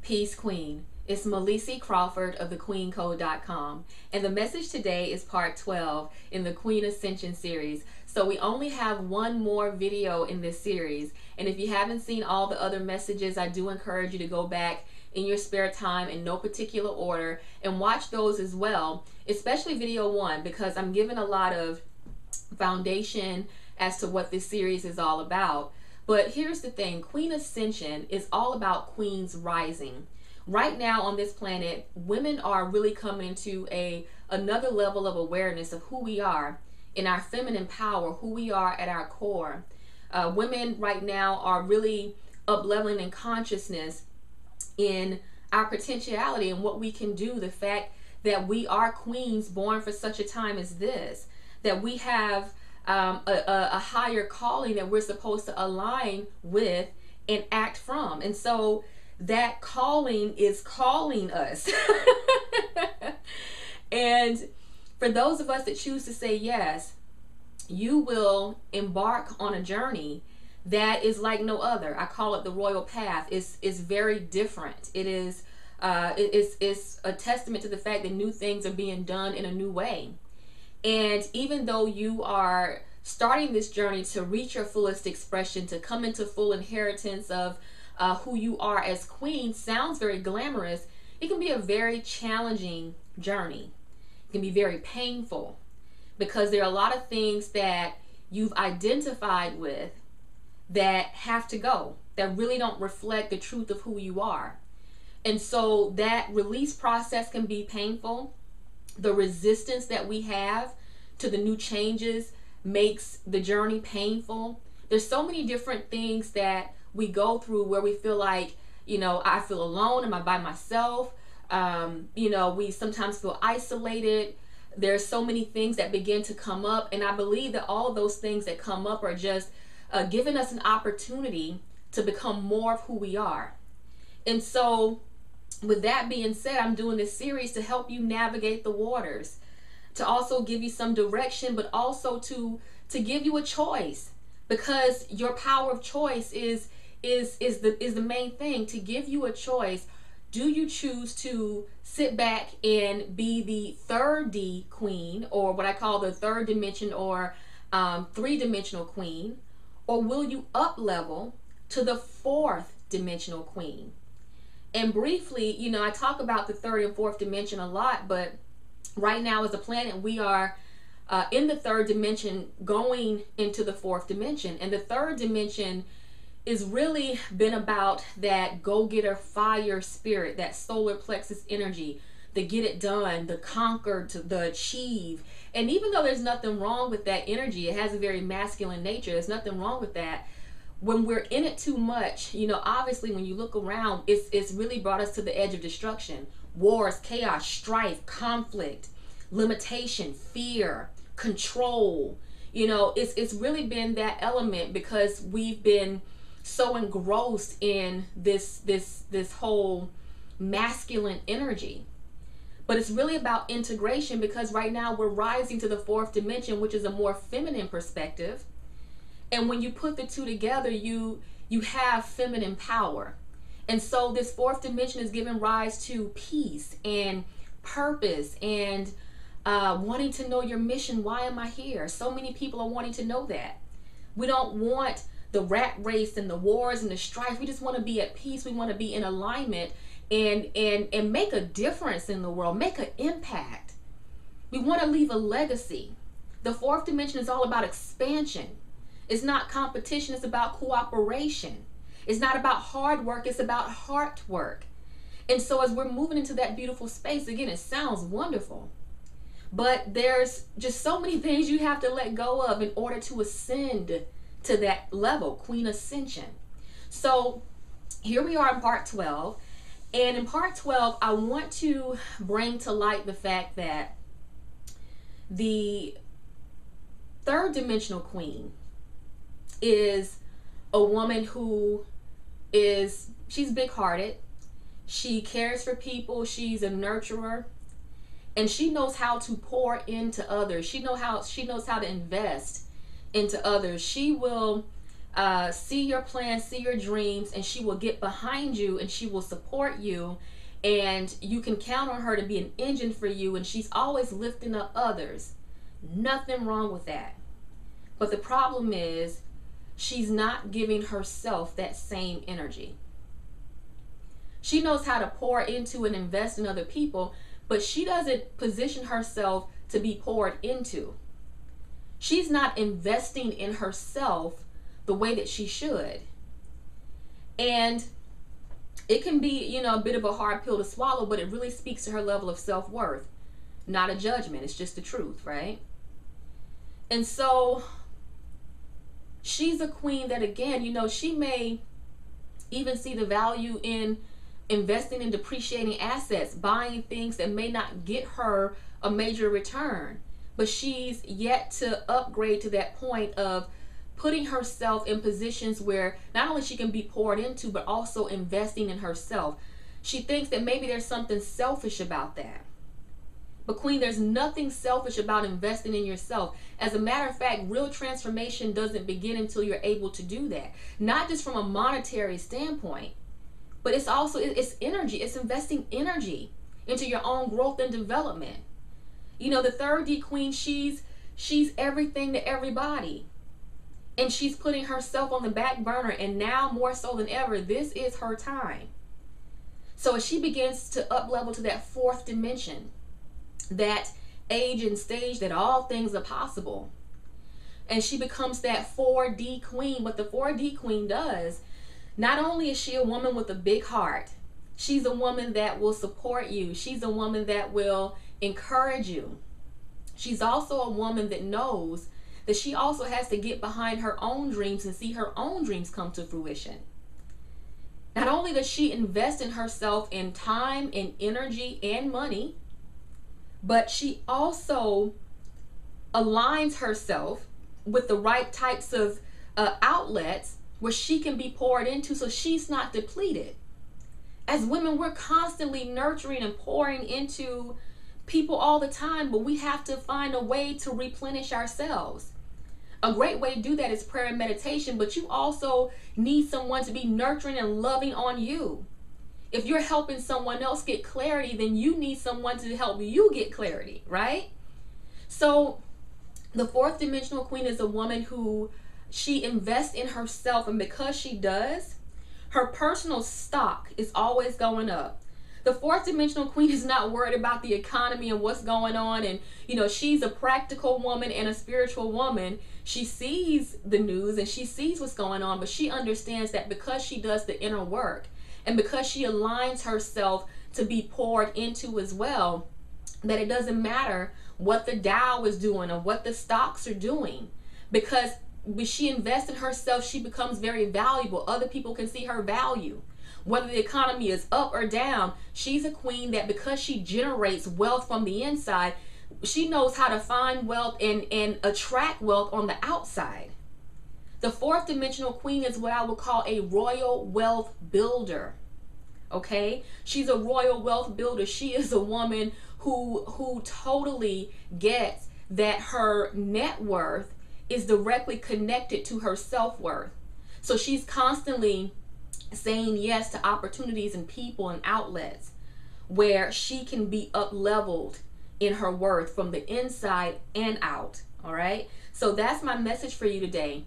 Peace Queen. It's Melissa Crawford of thequeencode.com, and the message today is part 12 in the Queen Ascension series. So we only have one more video in this series, and if you haven't seen all the other messages, I do encourage you to go back in your spare time in no particular order and watch those as well, especially video 1, because I'm giving a lot of foundation as to what this series is all about. But here's the thing, Queen Ascension is all about queens rising. Right now on this planet, women are really coming into another level of awareness of who we are in our feminine power, who we are at our core. Women right now are really up-leveling in consciousness in our potentiality and what we can do, the fact that we are queens born for such a time as this, that we have a higher calling that we're supposed to align with and act from. And so that calling is calling us. And for those of us that choose to say yes, you will embark on a journey that is like no other. I call it the royal path. It's very different. It's a testament to the fact that new things are being done in a new way. And even though you are starting this journey to reach your fullest expression, to come into full inheritance of who you are as queen, sounds very glamorous, it can be a very challenging journey. It can be very painful because there are a lot of things that you've identified with that have to go, that really don't reflect the truth of who you are. And so that release process can be painful. The resistance that we have to the new changes makes the journey painful. There's so many different things that we go through where we feel like, I feel alone. Am I by myself? We sometimes feel isolated. There's so many things that begin to come up. And I believe that all of those things that come up are just giving us an opportunity to become more of who we are. And so with that being said, I'm doing this series to help you navigate the waters, to also give you some direction, but also to give you a choice, because your power of choice is the main thing, to give you a choice. Do you choose to sit back and be the third D queen, or what I call the third dimension or three-dimensional queen, or will you up level to the fourth dimensional queen? And briefly, I talk about the third and fourth dimension a lot, but right now as a planet, we are in the third dimension going into the fourth dimension. And the third dimension is really been about that go-getter fire spirit, that solar plexus energy, the get it done, the conquer, the achieve. And even though there's nothing wrong with that energy, it has a very masculine nature, there's nothing wrong with that. When we're in it too much, obviously when you look around, it's really brought us to the edge of destruction. Wars, chaos, strife, conflict, limitation, fear, control. It's really been that element because we've been so engrossed in this whole masculine energy. But it's really about integration, because right now we're rising to the fourth dimension, which is a more feminine perspective. And when you put the two together, you have feminine power. And so this fourth dimension is giving rise to peace and purpose and wanting to know your mission. Why am I here? So many people are wanting to know that. We don't want the rat race and the wars and the strife. We just want to be at peace. We want to be in alignment and make a difference in the world, make an impact. We want to leave a legacy. The fourth dimension is all about expansion. It's not competition, it's about cooperation. It's not about hard work, it's about heart work. And so as we're moving into that beautiful space, again, it sounds wonderful, but there's just so many things you have to let go of in order to ascend to that level, Queen Ascension. So here we are in part 12. And in part 12, I want to bring to light the fact that the third dimensional queen is a woman who she's big-hearted, she cares for people, she's a nurturer, and she knows how to pour into others. She knows how to invest into others. She will see your plans, see your dreams, and she will get behind you and she will support you. And you can count on her to be an engine for you, and she's always lifting up others. Nothing wrong with that. But the problem is she's not giving herself that same energy. She knows how to pour into and invest in other people, but she doesn't position herself to be poured into. She's not investing in herself the way that she should. And it can be, a bit of a hard pill to swallow, but it really speaks to her level of self-worth. Not a judgment, it's just the truth, right? And so she's a queen that, again, she may even see the value in investing in depreciating assets, buying things that may not get her a major return, but she's yet to upgrade to that point of putting herself in positions where not only she can be poured into, but also investing in herself. She thinks that maybe there's something selfish about that. But Queen, there's nothing selfish about investing in yourself. As a matter of fact, real transformation doesn't begin until you're able to do that. Not just from a monetary standpoint, but it's also, it's energy. It's investing energy into your own growth and development. The third D Queen, she's everything to everybody. And she's putting herself on the back burner, and now more so than ever, this is her time. So as she begins to up level to that fourth dimension, that age and stage that all things are possible, and she becomes that 4D Queen. What the 4D Queen does, not only is she a woman with a big heart, she's a woman that will support you. She's a woman that will encourage you. She's also a woman that knows that she also has to get behind her own dreams and see her own dreams come to fruition. Not only does she invest in herself in time and energy and money, but she also aligns herself with the right types of outlets where she can be poured into, so she's not depleted. As women, we're constantly nurturing and pouring into people all the time, but we have to find a way to replenish ourselves. A great way to do that is prayer and meditation, but you also need someone to be nurturing and loving on you. If you're helping someone else get clarity, then you need someone to help you get clarity, right? So the fourth dimensional queen is a woman who she invests in herself, and because she does, her personal stock is always going up. The fourth dimensional queen is not worried about the economy and what's going on. And, she's a practical woman and a spiritual woman. She sees the news and she sees what's going on, but she understands that because she does the inner work and because she aligns herself to be poured into as well, that it doesn't matter what the Dow is doing or what the stocks are doing, because when she invests in herself, she becomes very valuable. Other people can see her value. Whether the economy is up or down, she's a queen that, because she generates wealth from the inside, she knows how to find wealth and attract wealth on the outside. The fourth dimensional queen is what I would call a royal wealth builder. Okay? She's a royal wealth builder. She is a woman who totally gets that her net worth is directly connected to her self-worth. So she's constantly saying yes to opportunities and people and outlets where she can be up-leveled in her worth from the inside and out. All right, so that's my message for you today,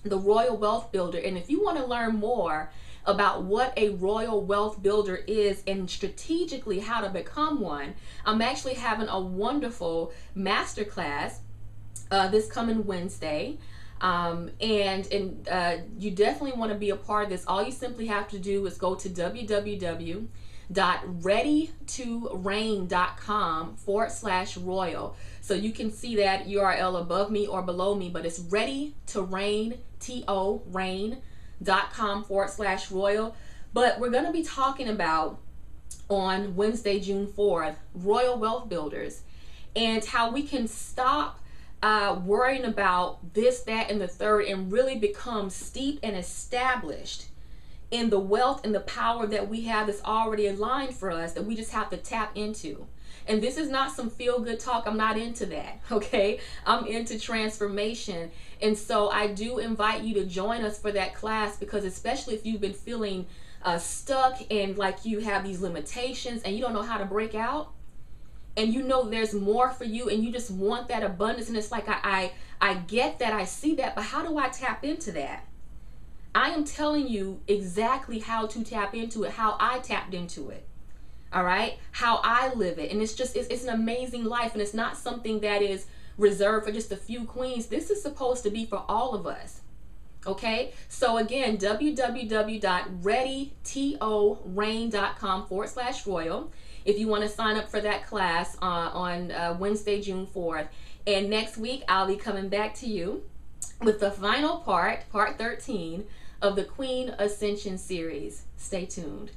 the royal wealth builder. And if you want to learn more about what a royal wealth builder is and strategically how to become one, I'm actually having a wonderful masterclass this coming Wednesday. You definitely want to be a part of this. All you simply have to do is go to www.readytoreign.com/royal. So you can see that URL above me or below me, but it's readytoreign, reign.com/royal. But we're going to be talking about, on Wednesday, June 4th, royal wealth builders and how we can stop worrying about this, that, and the third, and really become steeped and established in the wealth and the power that we have that's already aligned for us, that we just have to tap into. And this is not some feel-good talk. I'm not into that, okay? I'm into transformation. And so I do invite you to join us for that class, because especially if you've been feeling stuck and like you have these limitations and you don't know how to break out, and you know there's more for you and you just want that abundance, and it's like, I get that, I see that, but how do I tap into that? I am telling you exactly how to tap into it, how I tapped into it. All right, how I live it. And it's an amazing life, and it's not something that is reserved for just a few queens. This is supposed to be for all of us. Okay, so again, www.readytorain.com/royal if you want to sign up for that class on Wednesday, June 4th. And next week, I'll be coming back to you with the final part 13 of the Queen Ascension series. Stay tuned.